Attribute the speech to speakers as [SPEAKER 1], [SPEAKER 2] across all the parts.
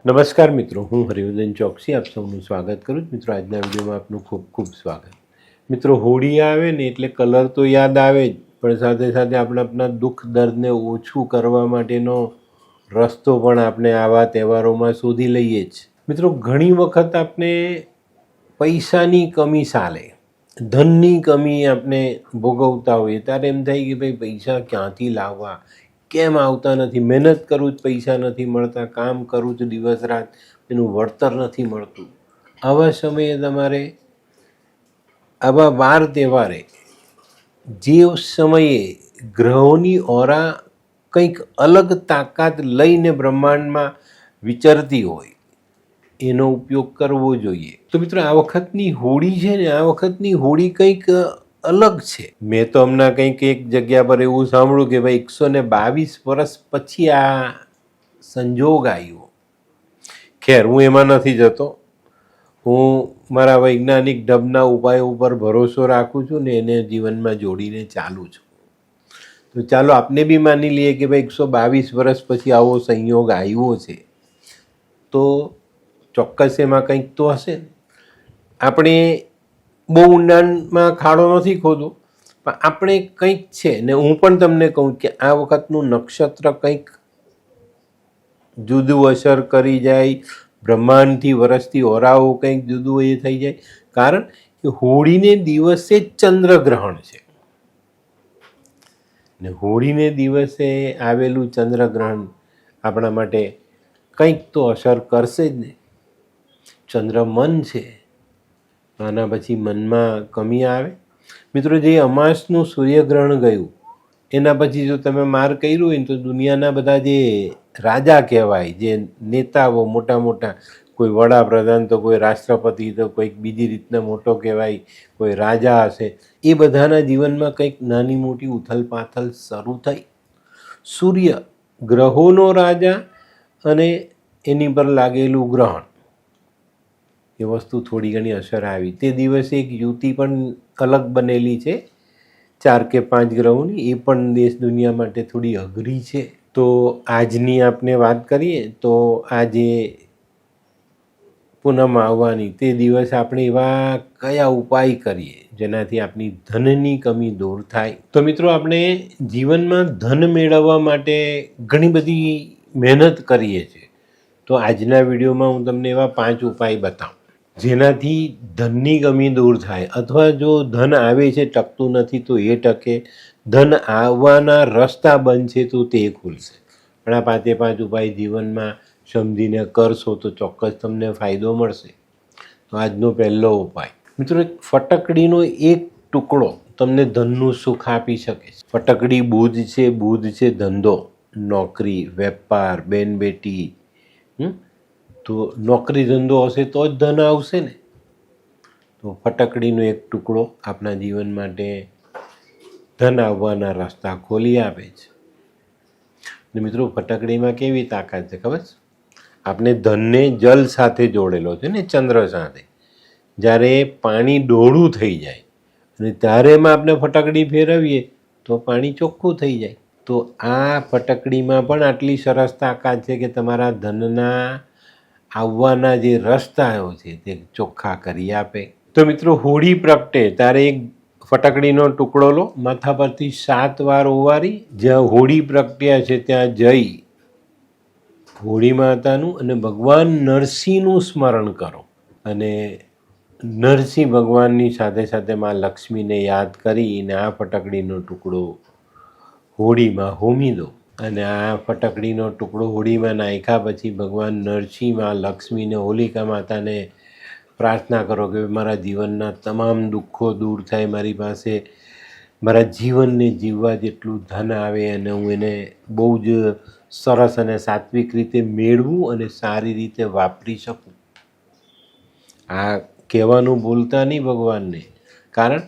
[SPEAKER 1] નમસ્કાર મિત્રો, હું હરિવર્ધન ચોકસી આપ સૌનું સ્વાગત કરું છું. મિત્રો, આજના વિડીયોમાં આપનું ખૂબ ખૂબ સ્વાગત. મિત્રો, હોળી આવે ને એટલે કલર તો યાદ આવે જ, પણ સાથે સાથે આપણે આપણા દુઃખ દર્દને ઓછું કરવા માટેનો રસ્તો પણ આપણે આવા તહેવારોમાં શોધી લઈએ જ. મિત્રો, ઘણી વખત આપણે પૈસાની કમી ચાલે, ધનની કમી આપણે ભોગવતા હોઈએ ત્યારે એમ થાય કે ભાઈ પૈસા ક્યાંથી લાવવા, કેમ આવતા નથી, મહેનત કરું જ પૈસા નથી મળતા, કામ કરું જ દિવસ રાત, એનું વળતર નથી મળતું. આવા સમયે તમારે આવા વાર તહેવારે જે સમયે ગ્રહોની ઓરા કંઈક અલગ તાકાત લઈને બ્રહ્માંડમાં વિચરતી હોય એનો ઉપયોગ કરવો જોઈએ. તો મિત્રો, આ વખતની હોળી છે ને, આ વખતની હોળી કંઈક અલગ છે. મેં તો હમણાં કંઈક એક જગ્યા પર એવું સાંભળ્યું કે ભાઈ 122 વર્ષ પછી આ સંજોગ આવ્યો. ખેર, હું એમાં નથી જતો. હું મારા વૈજ્ઞાનિક ઢબના ઉપાયો ઉપર ભરોસો રાખું છું ને એને જીવનમાં જોડીને ચાલું છું. તો ચાલો આપને બી માની લઈએ કે ભાઈ 122 વર્ષ પછી આવો સંયોગ આવ્યો છે, તો ચોક્કસ એમાં કંઈક તો હશે ને. આપણે બહુ ઊંડાણમાં ખાડો નથી ખોદો, પણ આપણે કંઈક છે ને. હું પણ તમને કહું કે આ વખતનું નક્ષત્ર કંઈક જુદું અસર કરી જાય, બ્રહ્માંડથી વરસતી ઓરાઓ કંઈક જુદું એ થઈ જાય, કારણ કે હોળીને દિવસે જ ચંદ્રગ્રહણ છે ને હોળીને દિવસે આવેલું ચંદ્રગ્રહણ આપણા માટે કંઈક તો અસર કરશે જ ને. ચંદ્ર મન છે, આના પછી મનમાં કમી આવે. મિત્રો, જે અમાસનું સૂર્યગ્રહણ ગયું એના પછી જો તમે માર કર્યું હોય ને તો દુનિયાના બધા જે રાજા કહેવાય, જે નેતાઓ મોટા મોટા, કોઈ વડાપ્રધાન તો કોઈ રાષ્ટ્રપતિ તો કોઈક બીજી રીતના મોટો કહેવાય, કોઈ રાજા હશે, એ બધાના જીવનમાં કંઈક નાની મોટી ઉથલપાથલ શરૂ થઈ. સૂર્ય ગ્રહોનો રાજા અને એની પર લાગેલું ગ્રહણ, એ વસ્તુ થોડી ઘણી અસર આવી. તે દિવસે એક યુતિ પણ અલગ બનેલી છે 4 કે 5 ગ્રહોની, એ પણ દેશ દુનિયા માટે થોડી અઘરી છે. તો આજની આપણે વાત કરીએ તો આજે પૂનમ આવવાની, તે દિવસે આપણે એવા કયા ઉપાય કરીએ જેનાથી આપણી ધનની કમી દૂર થાય. તો મિત્રો, આપણે જીવનમાં ધન મેળવવા માટે ઘણી બધી મહેનત કરીએ છીએ. તો આજના વિડીયોમાં હું તમને એવા 5 ઉપાય બતાવું જેનાથી ધનની કમી દૂર થાય, અથવા જો ધન આવે છે ટકતું નથી તો એ ટકે, ધન આવવાના રસ્તા બંધ છે તો તે ખુલશે. પણ આ 5 ઉપાય જીવનમાં સમજીને કરશો તો ચોક્કસ તમને ફાયદો મળશે. તો આજનો પહેલો ઉપાય મિત્રો, ફટકડીનો એક ટુકડો તમને ધનનું સુખ આપી શકે છે. ફટકડી બુધ છે ધંધો, નોકરી, વેપાર, બેન બેટી. તો નોકરી ધંધો હશે તો જ ધન આવશે ને. તો ફટકડીનો એક ટુકડો આપણા જીવન માટે ધન આવવાના રસ્તા ખોલી આપે છે. ને મિત્રો, ફટકડીમાં કેવી તાકાત છે ખબર છે? આપણે ધનને જલ સાથે જોડેલો છે ને, ચંદ્ર સાથે. જ્યારે પાણી ડોળું થઈ જાય અને ત્યારે એમાં આપણે ફટકડી ફેરવીએ તો પાણી ચોખ્ખું થઈ જાય. તો આ ફટકડીમાં પણ આટલી સરસ તાકાત છે કે તમારા ધનના આવવાના જે રસ્તાઓ છે તે ચોખ્ખા કરી આપે. તો મિત્રો, હોળી પ્રગટે ત્યારે એક ફટકડીનો ટુકડો લો, માથા પરથી 7 વાર ઓવારી જ્યાં હોળી પ્રગટ્યા છે ત્યાં જઈ હોળી માતાનું અને ભગવાન નરસિંહનું સ્મરણ કરો. અને નરસિંહ ભગવાનની સાથે સાથે મા લક્ષ્મીને યાદ કરીને આ ફટકડીનો ટુકડો હોળીમાં હોમી દો. અને આ ફટકડીનો ટુકડો હોળીમાં નાખ્યા પછી ભગવાન નરસિંહ, મા લક્ષ્મીને, હોલિકા માતાને પ્રાર્થના કરો કે મારા જીવનના તમામ દુઃખો દૂર થાય, મારી પાસે મારા જીવનને જીવવા જેટલું ધન આવે અને હું એને બહુ જ સરસ અને સાત્વિક રીતે મેળવું અને સારી રીતે વાપરી શકું. આ કહેવાનું ભૂલતા નહીં ભગવાનને, કારણ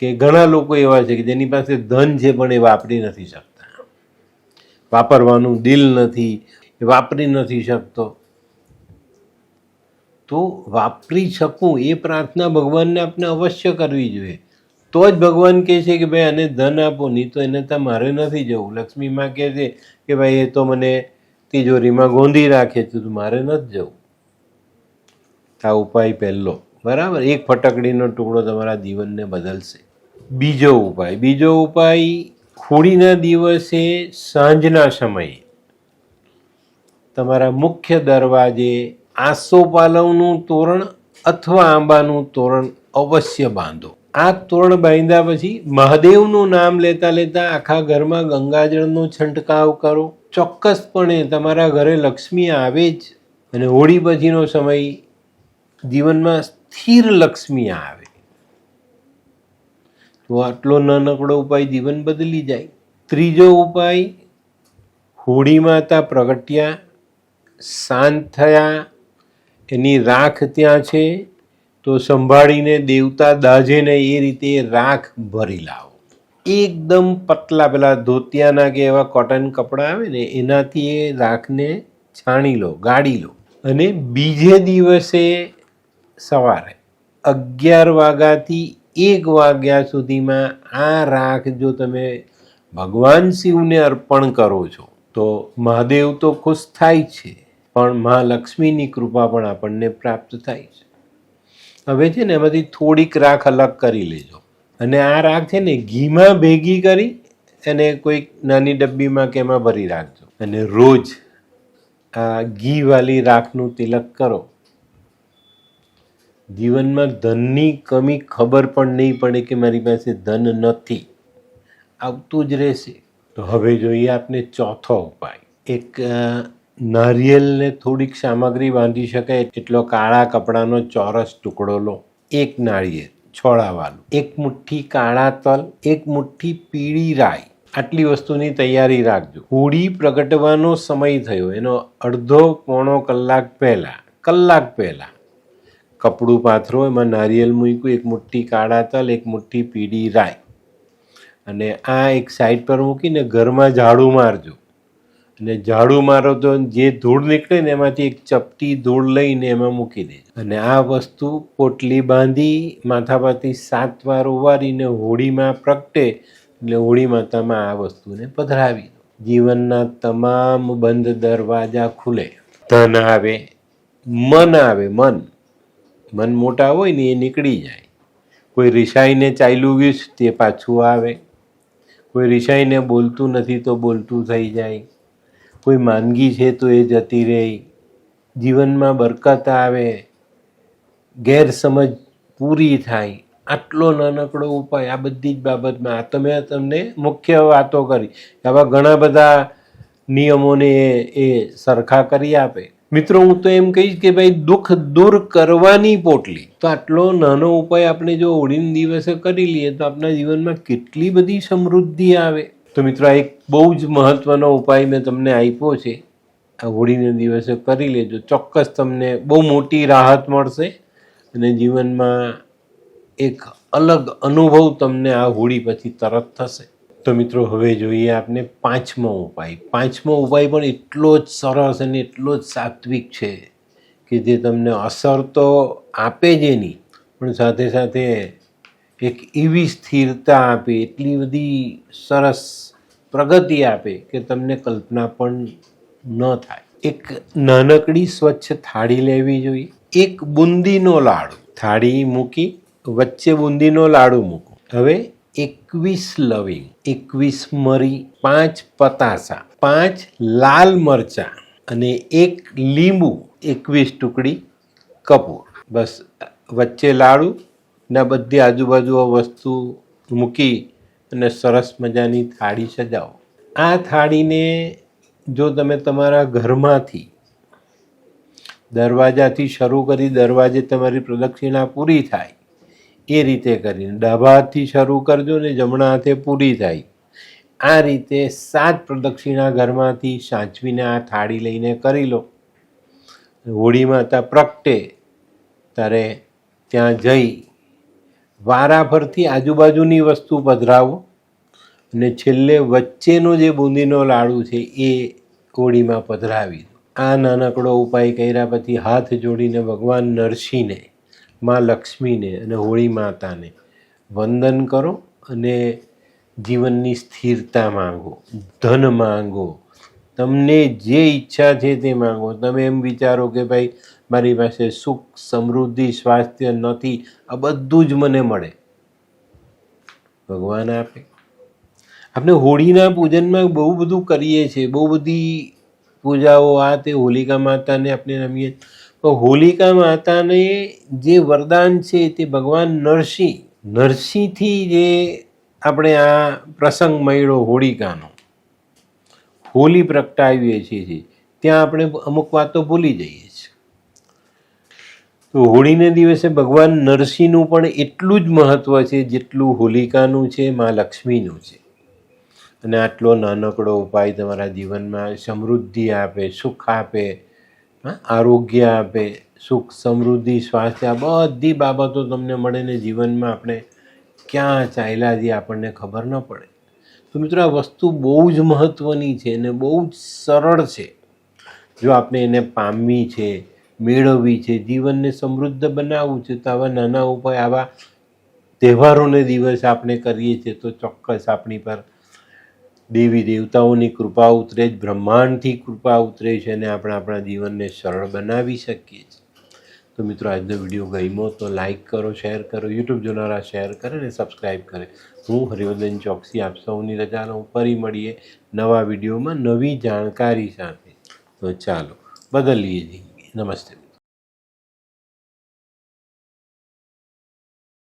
[SPEAKER 1] કે ઘણા લોકો એવા છે કે જેની પાસે ધન છે પણ એ વાપરી નથી શકતા, વાપરવાનું દિલ નથી, એ વાપરી નથી શકતો. તો વાપરી શકું એ પ્રાર્થના ભગવાનને આપણે અવશ્ય કરવી જોઈએ. તો જ ભગવાન કહે છે કે ભાઈ આને ધન આપો, નહીં તો એને તો મારે નથી જવું. લક્ષ્મીમાં કહે છે કે ભાઈ એ તો મને તિજોરીમાં ગોંધી રાખે છે તો મારે નથી જવું. આ ઉપાય પહેલો, બરાબર. એક ફટકડીનો ટુકડો તમારા જીવનને બદલશે. બીજો ઉપાય હોળીના દિવસે સાંજના સમયે તમારા મુખ્ય દરવાજે આસોપાલવનું તોરણ અથવા આંબાનું તોરણ અવશ્ય બાંધો. આ તોરણ બાંધ્યા પછી મહાદેવનું નામ લેતા લેતા આખા ઘરમાં ગંગાજળનો છંટકાવ કરો. ચોક્કસપણે તમારા ઘરે લક્ષ્મી આવે જ, અને હોળી પછીનો સમય જીવનમાં સ્થિર લક્ષ્મી આવે. તો આટલો નાનકડો ઉપાય જીવન બદલી જાય. ત્રીજો ઉપાય, હોળી માતા પ્રગટ્યા, શાંત થયા, એની રાખ ત્યાં છે તો સંભાળીને દેવતા દાજે ને એ રીતે રાખ ભરી લાવો. એકદમ પતલા પેલા ધોતિયાના કે એવા કોટન કપડાં આવે ને એનાથી એ રાખને છાણી લો, ગાળી લો, અને બીજે દિવસે સવારે 11 વાગ્યાથી 1 વાગ્યા સુધીમાં આ રાખ જો તમે ભગવાન શિવને અર્પણ કરો છો તો મહાદેવ તો ખુશ થાય છે, પણ મહાલક્ષ્મીની કૃપા પણ આપણને પ્રાપ્ત થાય છે. હવે છે ને એમાંથી થોડીક રાખ અલગ કરી લેજો, અને આ રાખ છે ને ઘીમાં ભેગી કરી અને કોઈક નાની ડબ્બીમાં કે એમાં ભરી રાખજો, અને રોજ આ ઘીવાળી રાખનું તિલક કરો. જીવનમાં ધનની કમી ખબર પણ નહીં પડે કે મારી પાસે ધન નથી, આવતું જ રહેશે. તો હવે જોઈએ આપણે ચોથો ઉપાય. એક નારિયેલને થોડીક સામગ્રી બાંધી શકાય એટલો કાળા કપડાનો ચોરસ ટુકડો લો. એક નાળિયેર છોડાવાળું, 1 મુઠ્ઠી કાળા તલ, 1 મુઠ્ઠી પીળી રાઈ, આટલી વસ્તુની તૈયારી રાખજો. હોળી પ્રગટવાનો સમય થયો એનો અડધો પોણો કલાક પહેલાં કપડું પાથરો, એમાં નારિયેલ મૂક્યું, 1 મુઠ્ઠી કાળા તલ, 1 મુઠ્ઠી પીળી રાઈ, અને આ એક સાઈડ પર મૂકીને ઘરમાં ઝાડુ મારજો. અને ઝાડુ મારો તો જે ધૂળ નીકળે ને એમાંથી એક ચપટી ધૂળ લઈને એમાં મૂકી દેજો, અને આ વસ્તુ પોટલી બાંધી માથા પરથી 7 વાર ઓવારીને હોળીમાં પ્રગટે એટલે હોળી માતામાં આ વસ્તુને પધરાવી દો. જીવનના તમામ બંધ દરવાજા ખુલે, ધન આવે, મન આવે. મન મોટા હોય ને એ નીકળી જાય. કોઈ રિસાઈને ચાલ્યું ગયું તે પાછું આવે, કોઈ રિસાઈને બોલતું નથી તો બોલતું થઈ જાય, કોઈ માંદગી છે તો એ જતી રહે, જીવનમાં બરકત આવે, ગેરસમજ પૂરી થાય. આટલો નાનકડો ઉપાય આ બધી જ બાબતમાં તમને મુખ્ય વાતો કરી. આવા ઘણા બધા નિયમોને એ સરખા કરી આપે. મિત્રો, હું તો એમ કહીશ કે ભાઈ દુઃખ દૂર કરવાની પોટલી. તો આટલો નાનો ઉપાય આપણે જો હોળીના દિવસે કરી લઈએ તો આપણા જીવનમાં કેટલી બધી સમૃદ્ધિ આવે. તો મિત્રો, આ એક બહુ જ મહત્વનો ઉપાય મેં તમને આપ્યો છે. આ હોળીના દિવસે કરી લેજો, ચોક્કસ તમને બહુ મોટી રાહત મળશે, અને જીવનમાં એક અલગ અનુભવ તમને આ હોળી પછી તરત થશે. તો મિત્રો, હવે જોઈએ આપણે પાંચમો ઉપાય પણ એટલો જ સરસ અને એટલો જ સાત્વિક છે કે જે તમને અસર તો આપે જ એની, પણ સાથે સાથે એક એવી સ્થિરતા આપે, એટલી બધી સરસ પ્રગતિ આપે કે તમને કલ્પના પણ ન થાય. એક નાનકડી સ્વચ્છ થાળી લેવી જોઈએ. 1 બુંદીનો લાડુ, થાળી મૂકી વચ્ચે બુંદીનો લાડુ મૂકો. હવે 21 લવિંગ, 21 મરી, 5 પતાસા, 5 લાલ મરચાં અને 1 લીંબુ, 21 ટુકડી કપૂર. બસ વચ્ચે લાડુ ના બધી આજુબાજુ વસ્તુ મૂકી અને સરસ મજાની થાળી સજાવો. આ થાળીને જો તમે તમારા ઘરમાંથી દરવાજાથી શરૂ કરી દરવાજે તમારી પ્રદક્ષિણા પૂરી થાય એ રીતે કરીને ડાબા હાથથી શરૂ કરજો ને જમણા હાથે પૂરી થાય. આ રીતે 7 પ્રદક્ષિણા ઘરમાંથી સાચવીને આ થાળી લઈને કરી લો. હોળી માતા પ્રગટે ત્યારે ત્યાં જઈ વારાફરતી આજુબાજુની વસ્તુ પધરાવો, અને છેલ્લે વચ્ચેનો જે બુંદીનો લાડુ છે એ હોળીમાં પધરાવી દો. આ નાનકડો ઉપાય કર્યા પછી હાથ જોડીને ભગવાન નરસિંહને, મા લક્ષ્મીને અને હોળી માતાને વંદન કરો, અને જીવનની સ્થિરતા માંગો, ધન માંગો, તમને જે ઈચ્છા છે તે માંગો. તમે એમ વિચારો કે ભાઈ મારી પાસે સુખ, સમૃદ્ધિ, સ્વાસ્થ્ય નથી, આ બધું જ મને મળે, ભગવાન આપે. આપણે હોળીના પૂજનમાં બહુ બધું કરીએ છીએ, બહુ બધી પૂજાઓ, આ તે હોલિકા માતાને આપણે રમીએ. તો હોલિકા માતાને જે વરદાન છે તે ભગવાન નરસિંહથી જે આપણે આ પ્રસંગ મળ્યો હોળિકાનો, હોલી પ્રગટાવીએ છીએ, ત્યાં આપણે અમુક વાતો ભૂલી જઈએ છીએ. તો હોળીને દિવસે ભગવાન નરસિંહનું પણ એટલું જ મહત્ત્વ છે જેટલું હોલિકાનું છે, મા લક્ષ્મીનું છે. અને આટલો નાનકડો ઉપાય તમારા જીવનમાં સમૃદ્ધિ આપે, સુખ આપે, આરોગ્ય આપે, સુખ, સમૃદ્ધિ, સ્વાસ્થ્ય, આ બધી બાબતો તમને મળે ને જીવનમાં આપણે ક્યાં ચાલ્યા જે આપણને ખબર ન પડે. તો મિત્રો, આ વસ્તુ બહુ જ મહત્ત્વની છે અને બહુ જ સરળ છે. જો આપણે એને પામવી છે, મેળવવી છે, જીવનને સમૃદ્ધ બનાવવું છે, તો આવા નાના ઉપાય, આવા તહેવારોને દિવસે આપણે કરીએ છીએ તો ચોક્કસ આપણી પર દેવી દેવતાઓની કૃપા ઉતરે જ, બ્રહ્માંડથી કૃપા ઉતરે છે અને આપણે આપણા જીવનને સરળ બનાવી શકીએ છીએ. તો મિત્રો, આજનો વિડીયો ગમ્યો તો લાઈક કરો, શેર કરો, યુટ્યુબ જોનારા શેર કરે અને સબસ્ક્રાઈબ કરે. હું હરિવર્ધન ચોકસી આપ સૌની રજા લઉં. ફરી મળીએ નવા વિડીયોમાં નવી જાણકારી સાથે. તો ચાલો બદલીએ જિંદગી. નમસ્તે.